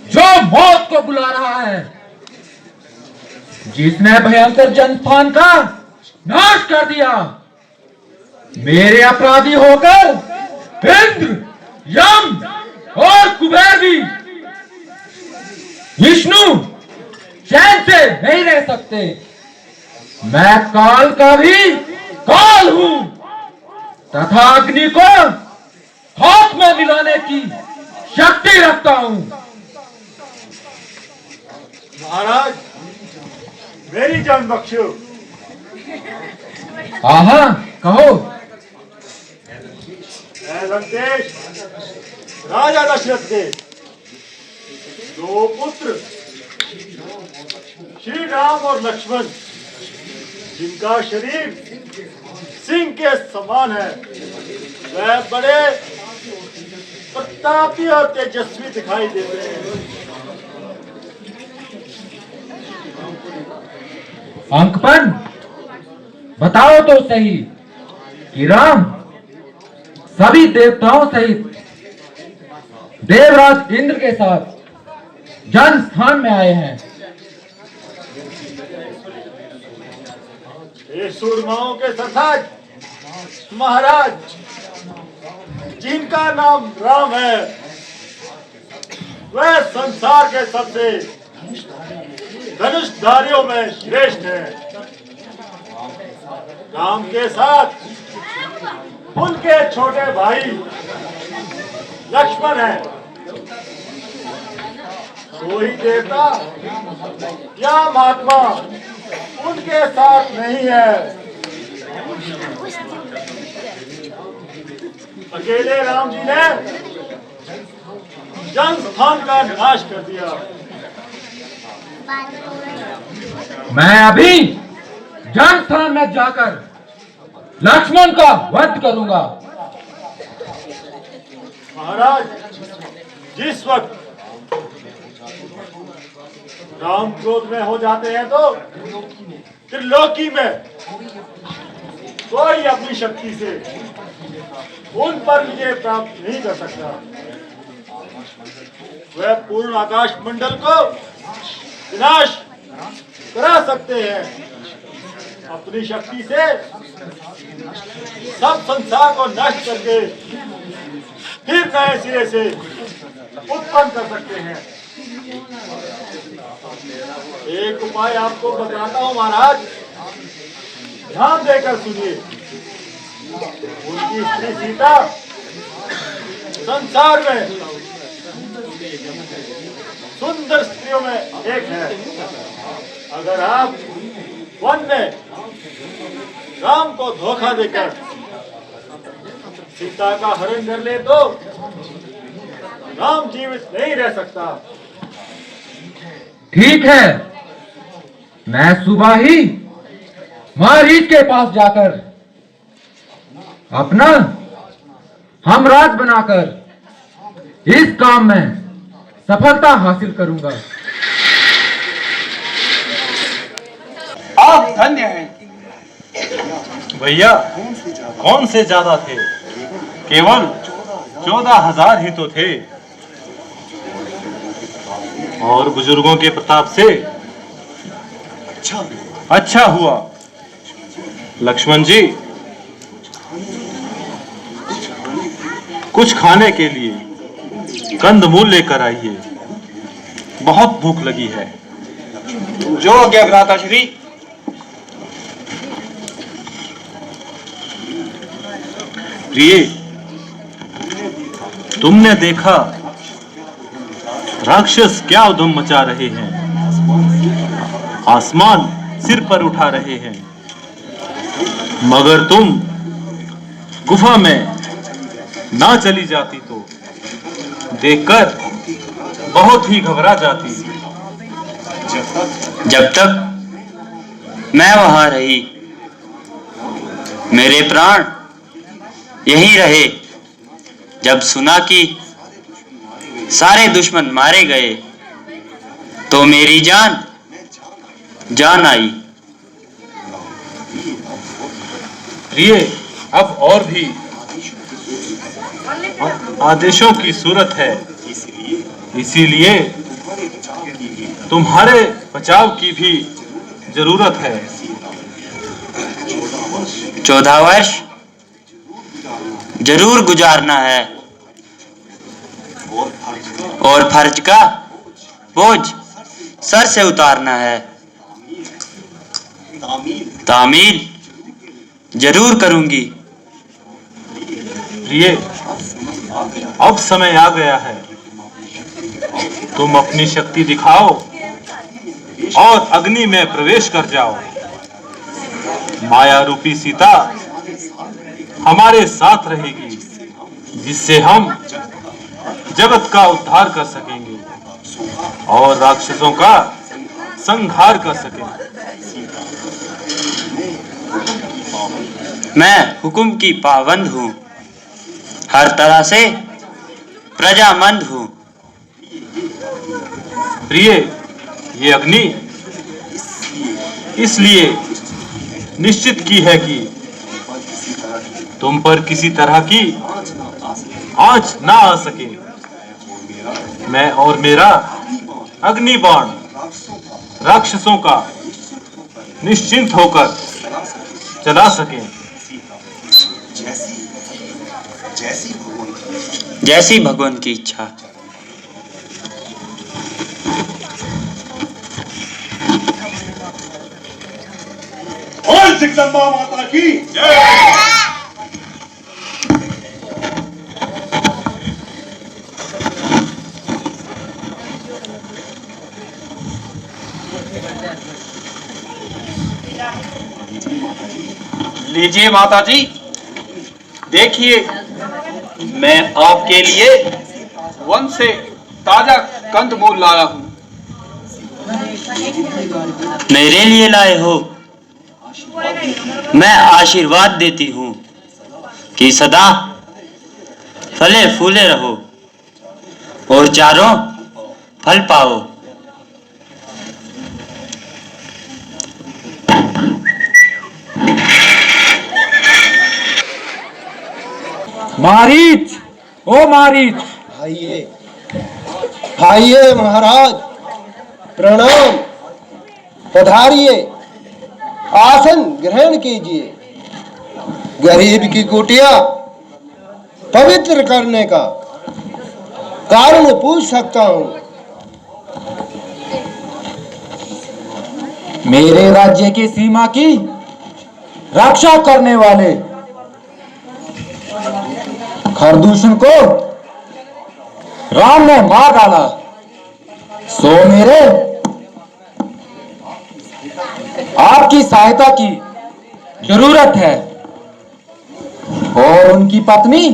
जो मौत को बुला रहा है, जिसने भयंकर जनस्थान का नाश कर दिया? मेरे अपराधी होकर इंद्र, यम और कुबेर भी विष्णु चैन से नहीं रह सकते। मैं काल का भी काल हूं तथा अग्नि को हाथ में मिलाने की शक्ति रखता हूं। महाराज, मेरी जान बख्शो। आहा, कहो। लंकेश, राजा दशरथ के 2 पुत्र श्री राम और लक्ष्मण, जिनका शरीर सिंह के समान है, वह बड़े प्रतापी और तेजस्वी दिखाई देते हैं। अंकपन, बताओ तो सही कि राम सभी देवताओं सहित देवराज इंद्र के साथ जन स्थान में आए हैं। ये सूरमाओं के सरताज महाराज, जिनका नाम राम है, वह संसार के सबसे धनुषधारियों में श्रेष्ठ है। राम के साथ उनके छोटे भाई लक्ष्मण है। कोई देवता या महात्मा उनके साथ नहीं है। अकेले राम जी ने जनस्थान का नाश कर दिया। मैं अभी जनस्थान में जाकर लक्ष्मण का वध करूंगा। महाराज, जिस वक्त राम क्रोध में हो जाते हैं तो त्रिलोकी में कोई अपनी शक्ति से उन पर विजय प्राप्त नहीं कर सकता। वह पूर्ण आकाश मंडल को विनाश करा सकते हैं। अपनी शक्ति से सब संसार को नष्ट करके फिर नए सिरे से उत्पन्न कर सकते हैं। एक उपाय आपको बताता हूं महाराज, ध्यान देकर सुनिए। उनकी स्त्री सीता संसार में सुंदर स्त्रियों में एक है। अगर आप वन में राम को धोखा देकर सीता का हरण कर ले तो राम जीवित नहीं रह सकता। ठीक है, मैं सुबह ही मारीच के पास जाकर अपना हम राज बनाकर इस काम में सफलता हासिल करूंगा। आप धन्य हैं। भैया कौन से ज्यादा थे, केवल 14,000 ही तो थे। और बुजुर्गों के प्रताप से अच्छा हुआ। लक्ष्मण जी, कुछ खाने के लिए कंदमूल लेकर आइए, बहुत भूख लगी है। जो आज्ञा भ्राता श्री। प्रिय, तुमने देखा राक्षस क्या उधम मचा रहे हैं, आसमान सिर पर उठा रहे हैं, मगर तुम गुफा में ना चली जाती तो देखकर बहुत ही घबरा जाती। जब तक मैं वहां रही, मेरे प्राण यहीं रहे। जब सुना कि सारे दुश्मन मारे गए तो मेरी जान आई। प्रिय, अब और भी आदेशों की सूरत है, इसीलिए तुम्हारे बचाव की भी जरूरत है। 14 वर्ष जरूर गुजारना है और फर्ज का बोझ सर से उतारना है। तामील जरूर करूंगी। प्रिय, अब समय आ गया है, तुम अपनी शक्ति दिखाओ और अग्नि में प्रवेश कर जाओ। माया रूपी सीता हमारे साथ रहेगी, जिससे हम जगत का उद्धार कर सकेंगे और राक्षसों का संहार कर सकेंगे। मैं हुक्म की पाबंद हूँ, हर तरह से प्रजामंद हूँ। प्रिय, ये अग्नि इसलिए निश्चित की है कि तुम पर किसी तरह की आंच ना आ सके। मैं और मेरा अग्नि बाण राक्षसों का निश्चिंत होकर चला सके। जैसी भगवान की इच्छा। और जगदम्बा माता की जय। लीजिए माता जी, देखिए मैं आपके लिए वन से ताजा कंदमूल लाया हूँ। मेरे लिए लाए हो? मैं आशीर्वाद देती हूँ कि सदा फले फूले रहो और चारों फल पाओ। मारीच, ओ मारीच। आइए आइए महाराज, प्रणाम। पधारिए, आसन ग्रहण कीजिए। गरीब की कुटिया पवित्र करने का कारण पूछ सकता हूँ। मेरे राज्य की सीमा की रक्षा करने वाले खरदूषण को राम ने मार डाला, सो मेरे आपकी सहायता की जरूरत है और उनकी पत्नी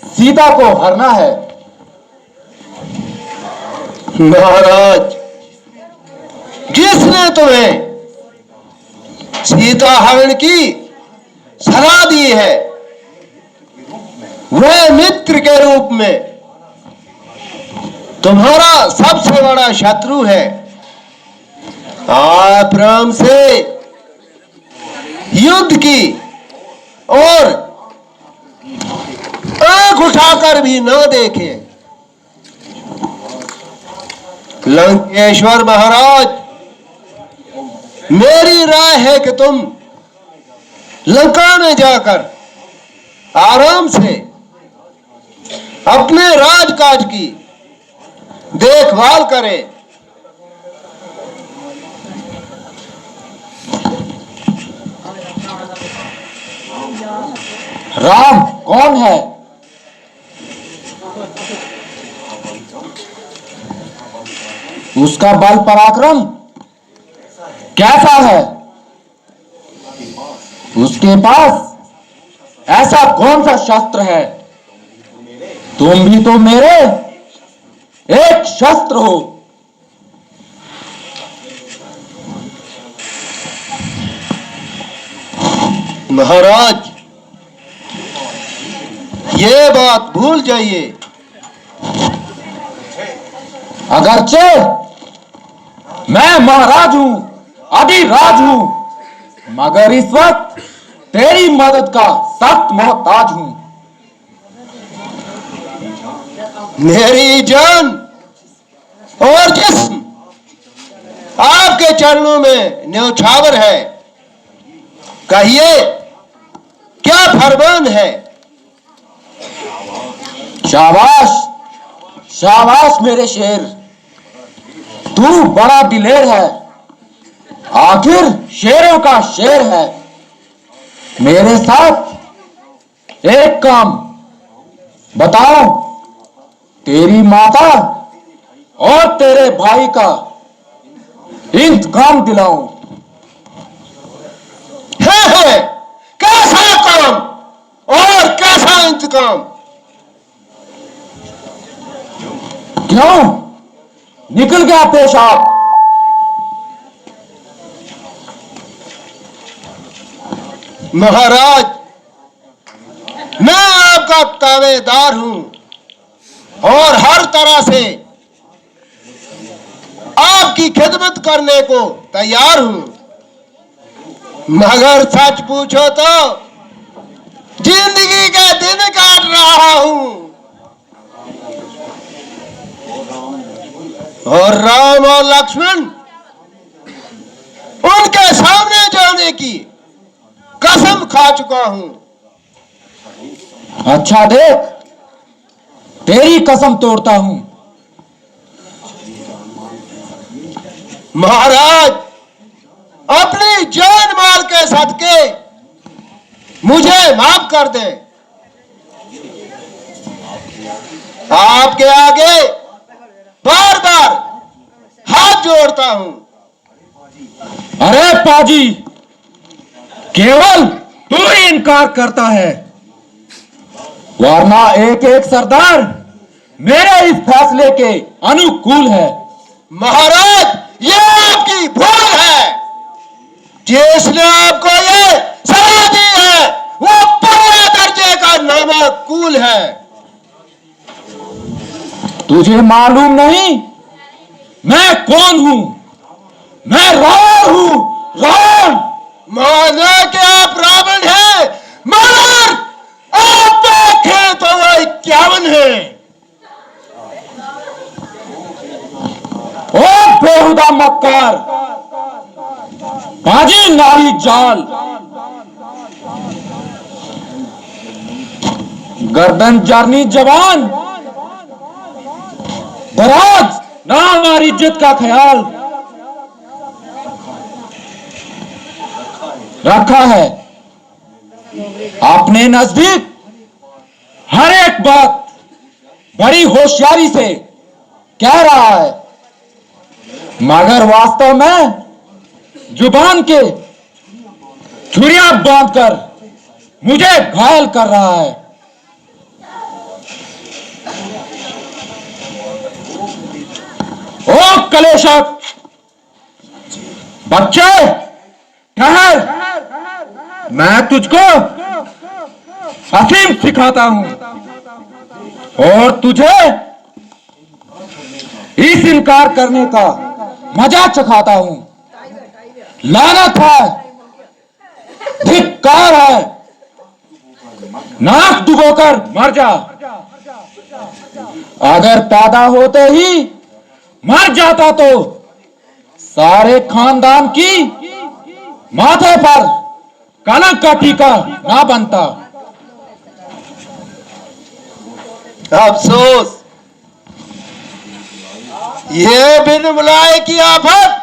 सीता को हरना है। महाराज, जिसने तुम्हें सीता हरण की सलाह दी है मैं मित्र के रूप में तुम्हारा सबसे बड़ा शत्रु है। आप राम से युद्ध की और आंख उठाकर भी न देखे। लंकेश्वर महाराज, मेरी राय है कि तुम लंका में जाकर आराम से अपने राजकाज की देखभाल करें। राम कौन है? उसका बल पराक्रम कैसा है? उसके पास ऐसा कौन सा शस्त्र है? तुम भी तो मेरे एक शस्त्र हो। महाराज, ये बात भूल जाइए। अगरचे मैं महाराज हूं, अधिराज हूं, मगर इस वक्त तेरी मदद का सख्त मोहताज हूं। मेरी जान और जिस्म आपके चरणों में न्यौछावर है। कहिए, क्या फरमान है? शाबाश, शाबाश मेरे शेर, तू बड़ा दिलेर है, आखिर शेरों का शेर है। मेरे साथ एक काम बताओ, तेरी माता और तेरे भाई का इंतकाम दिलाऊं। है कैसा काम और कैसा इंतकाम? क्यों निकल गया पेशाब? महाराज, मैं आपका तावेदार हूं और हर तरह से आपकी खिदमत करने को तैयार हूं, मगर सच पूछो तो जिंदगी के दिन काट रहा हूं और राम और लक्ष्मण उनके सामने जाने की कसम खा चुका हूं। अच्छा देख, तेरी कसम तोड़ता हूं। महाराज, अपनी जान माल के सदके मुझे माफ कर दे। आपके आगे बार बार हाथ जोड़ता हूं। अरे पाजी, केवल तू ही इनकार करता है, वरना एक एक सरदार मेरे इस फैसले के अनुकूल है। महाराज, ये आपकी भूल है। जिसने आपको ये सलाह दी है वो पहले दर्जे का नामाकूल है। तुझे मालूम नहीं मैं कौन हूं? मैं रावण हूं, रावण। माना कि आप रावण हैं, मगर आप देखें तो वो 51 है। ओ बेहुदा मक्कार, बाजी नारी जाल, गर्दन जरनी जवान, दराज ना हमारी इज्जत का ख्याल रखा है। अपने नजदीक हर एक बात बड़ी होशियारी से कह रहा है, मगर वास्तव में जुबान के छुरियां बांधकर मुझे घायल कर रहा है। ओ कलेशक बच्चे, ठहर, मैं तुझको असीम सिखाता हूं। और तुझे इस इनकार करने का मजा चखाता हूं। लानत है, धिक्कार है, नाक डुबोकर मर जा। अगर पैदा होते ही मर जाता तो सारे खानदान की माथे पर कलंक का टीका ना बनता। अफसोस, ये बिन बुलाए की आफत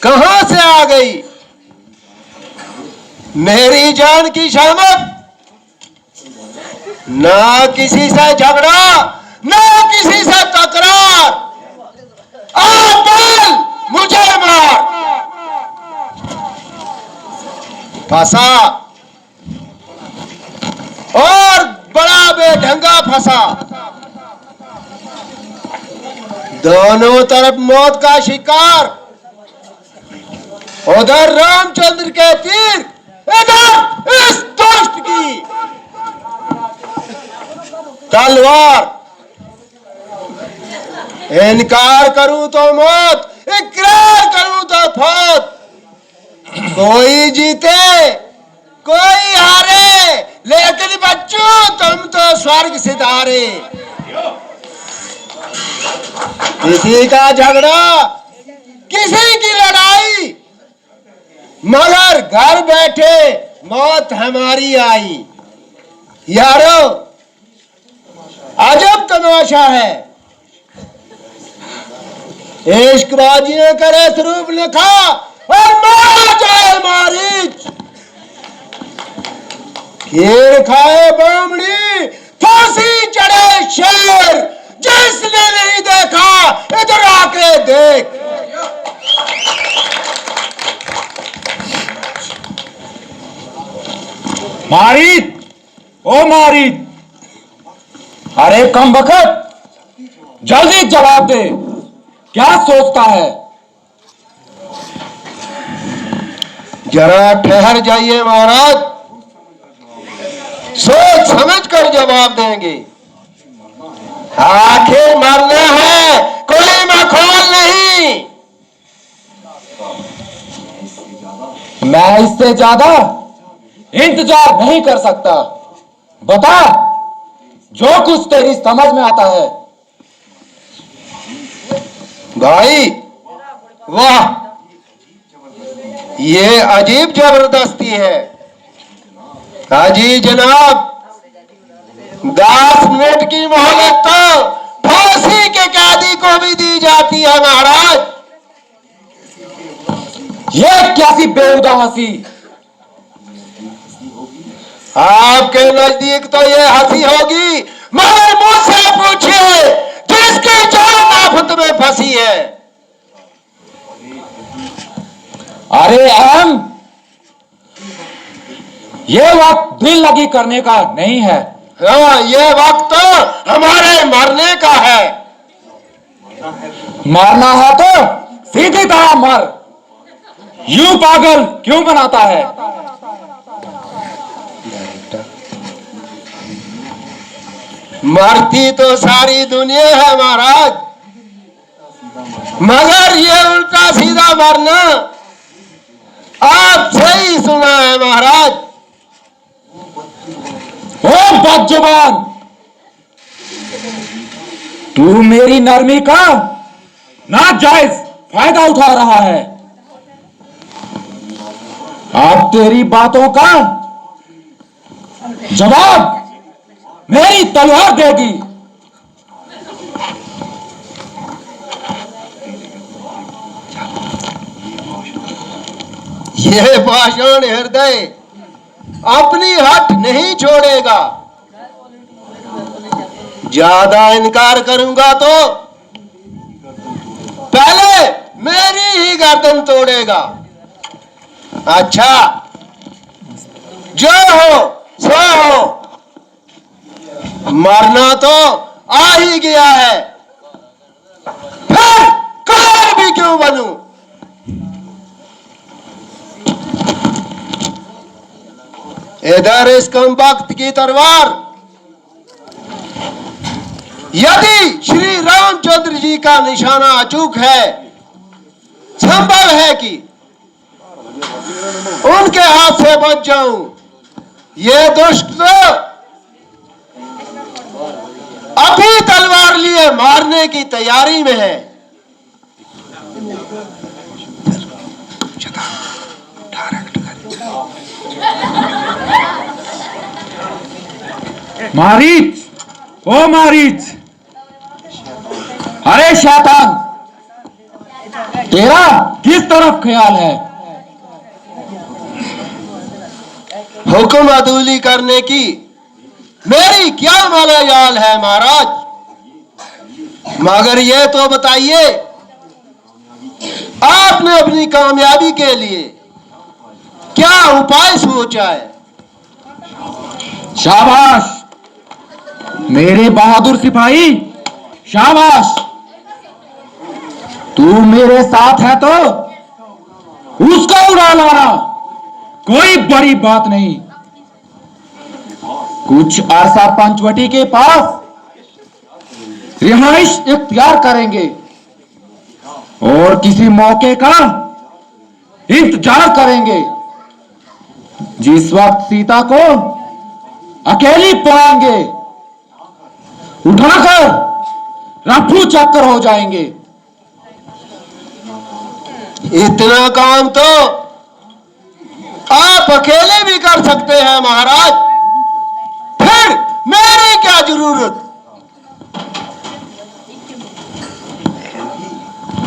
कहां से आ गई। मेरी जान की शहमत, ना किसी से झगड़ा, ना किसी से तकरार। आप बोल, मुझे मार। फंसा, और बड़ा बेढंगा फंसा। दोनों तरफ मौत का शिकार। उधर रामचंद्र के तीर, इधर इस दुष्ट की तलवार। इनकार करूं तो मौत, इकरार करूं तो फौत। कोई जीते, कोई हारे, लेकिन बच्चों तुम तो स्वर्ग सिधारे। किसी का झगड़ा, किसी की लड़ाई, मगर घर बैठे मौत हमारी आई। यारो, अजब तमाशा है। इश्कबाजियां करे स्वरूप लिखा और मारा जाए मारीच। खीर खाए बामणी, फांसी चढ़े शेर। जिसने नहीं देखा इधर आके देख। मारीत, ओ मारीत, अरे कम बखत, जल्दी जवाब दे, क्या सोचता है। जरा ठहर जाइए महाराज, सोच समझ कर जवाब देंगे। आखिर मरना है, कोई मखौल नहीं। मैं इससे ज्यादा इंतजार नहीं कर सकता। बता, जो कुछ तेरी समझ में आता है। भाई वाह, ये अजीब जबरदस्ती है। हाजी जनाब, 10 मिनट की मोहलत तो फांसी के कैदी को भी दी जाती है महाराज। ये कैसी बेहुदा हंसी। आपके नजदीक तो ये हंसी होगी, मगर मुझसे पूछिए जिसकी जान आफत में फंसी है। अरे अहम, ये वक्त दिल लगी करने का नहीं है। हाँ, ये वक्त तो हमारे मरने का है। मरना है तो सीधी तरह मर। यूं पागल क्यों बनाता है। मरती तो सारी दुनिया है महाराज, मगर ये उल्टा सीधा मरना आप सही सुना है महाराज। ओ बदजुबान, तू मेरी नरमी का नाजायज फायदा उठा रहा है। अब तेरी बातों का जवाब मेरी तलवार देगी। ये पाषाण हृदय अपनी हट नहीं छोड़ेगा। ज्यादा इनकार करूंगा तो पहले मेरी ही गर्दन तोड़ेगा। अच्छा, जो हो सो हो, मरना तो आ ही गया है, फिर कौन भी क्यों बनूं। इधर इस कम वक्त की तलवार यदि श्री रामचंद्र जी का निशाना अचूक है, संभव है कि उनके हाथ से बच जाऊं। ये दुष्ट तो अभी तलवार लिए मारने की तैयारी में है। मारीच, ओ मारीच, अरे शैतान, तेरा किस तरफ ख्याल है? हुक्म अदूली करने की मेरी क्या मलायाल है महाराज, मगर ये तो बताइए आपने अपनी कामयाबी के लिए क्या उपाय सोचा है? शाबाश मेरे बहादुर सिपाही, शाबाश। तू मेरे साथ है तो उसको उड़ा लाना कोई बड़ी बात नहीं। कुछ अरसा पंचवटी के पास रिहाइश इख्तियार करेंगे और किसी मौके का इंतजार करेंगे जिस वक्त सीता को अकेली पाएंगे उठाकर रफू चक्कर हो जाएंगे। इतना काम तो आप अकेले भी कर सकते हैं महाराज, फिर मेरी क्या जरूरत?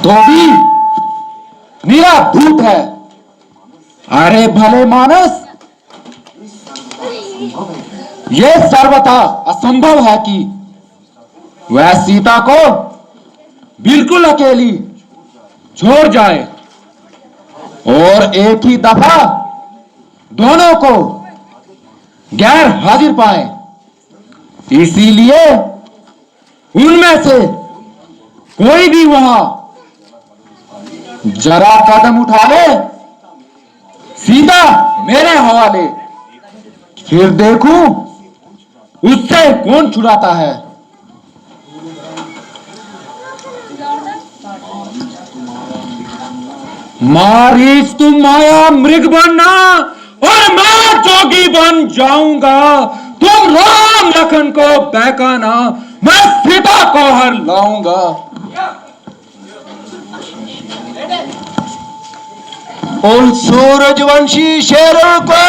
तो भी निराधूत है। अरे भले मानस, यह सर्वथा असंभव है कि वह सीता को बिल्कुल अकेली छोड़ जाए और एक ही दफा दोनों को गैर हाजिर पाए। इसीलिए उनमें से कोई भी वहां जरा कदम उठा ले, सीधा मेरे हवाले, फिर देखूं उससे कौन छुड़ाता है। मारीच तुम माया मृग बनना और मैं जोगी बन जाऊंगा। तुम राम लखन को बहकाना, मैं सीता को हर लाऊंगा। उन सूरजवंशी शेरों को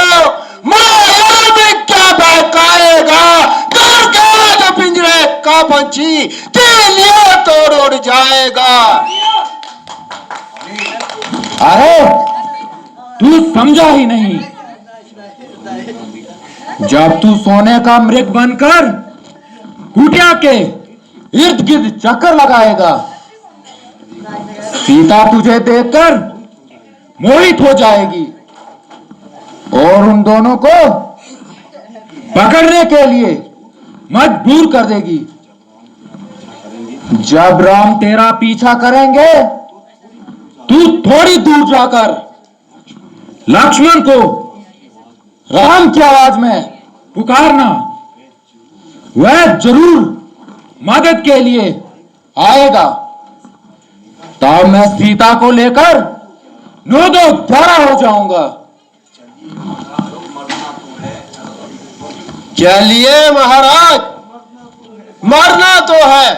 माया में क्या बहकाएगा? जो पिंजरे का पंछी तीलियां तोड़ उड़ जाएगा। अरे तू समझा ही नहीं। जब तू सोने का मृग बनकर कुटिया के इर्द गिर्द चक्कर लगाएगा, सीता तुझे देखकर मोहित हो जाएगी और उन दोनों को पकड़ने के लिए मजबूर कर देगी। जब राम तेरा पीछा करेंगे, तू थोड़ी दूर जाकर लक्ष्मण को राम की आवाज में पुकारना, वह जरूर मदद के लिए आएगा। तब मैं सीता को लेकर नोदो द्वारा हो जाऊंगा। चलिए महाराज, मरना तो है।